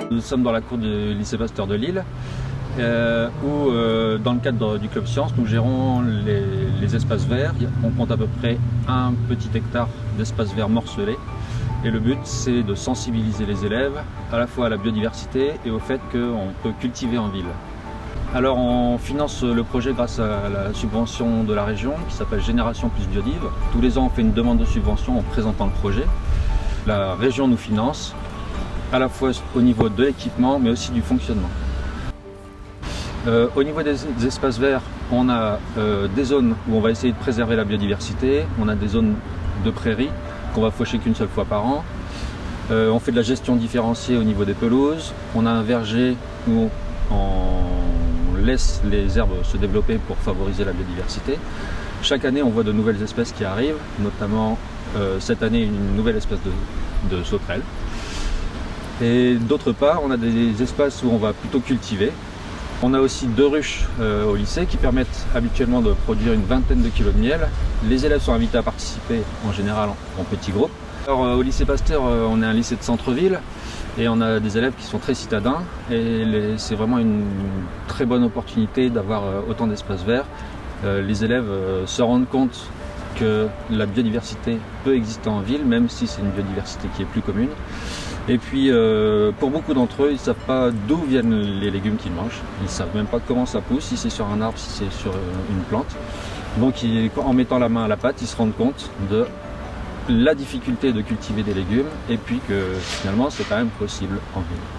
Nous sommes dans la cour du lycée Pasteur de Lille, où dans le cadre du Club Science, nous gérons les espaces verts. On compte à peu près un petit hectare d'espaces verts morcelés. Et le but, c'est de sensibiliser les élèves à la fois à la biodiversité et au fait qu'on peut cultiver en ville. Alors on finance le projet grâce à la subvention de la région qui s'appelle Génération Plus Biodive. Tous les ans on fait une demande de subvention en présentant le projet. La région nous finance à la fois au niveau de l'équipement mais aussi du fonctionnement. Au niveau des espaces verts, on a des zones où on va essayer de préserver la biodiversité. On a des zones de prairies qu'on va faucher qu'une seule fois par an. On fait de la gestion différenciée au niveau des pelouses. On a un verger où on laisse les herbes se développer pour favoriser la biodiversité. Chaque année, on voit de nouvelles espèces qui arrivent, notamment cette année une nouvelle espèce de sauterelle. Et d'autre part, on a des espaces où on va plutôt cultiver. On a aussi 2 ruches au lycée qui permettent habituellement de produire une vingtaine de kilos de miel. Les élèves sont invités à participer en général en petits groupes. Alors, au lycée Pasteur, on est un lycée de centre-ville et on a des élèves qui sont très citadins et c'est vraiment une très bonne opportunité d'avoir autant d'espaces verts. Les élèves se rendent compte que la biodiversité peut exister en ville, même si c'est une biodiversité qui est plus commune. Et puis pour beaucoup d'entre eux, ils ne savent pas d'où viennent les légumes qu'ils mangent. Ils ne savent même pas comment ça pousse, si c'est sur un arbre, si c'est sur une plante. Donc en mettant la main à la pâte, ils se rendent compte de la difficulté de cultiver des légumes et puis que finalement c'est quand même possible en ville.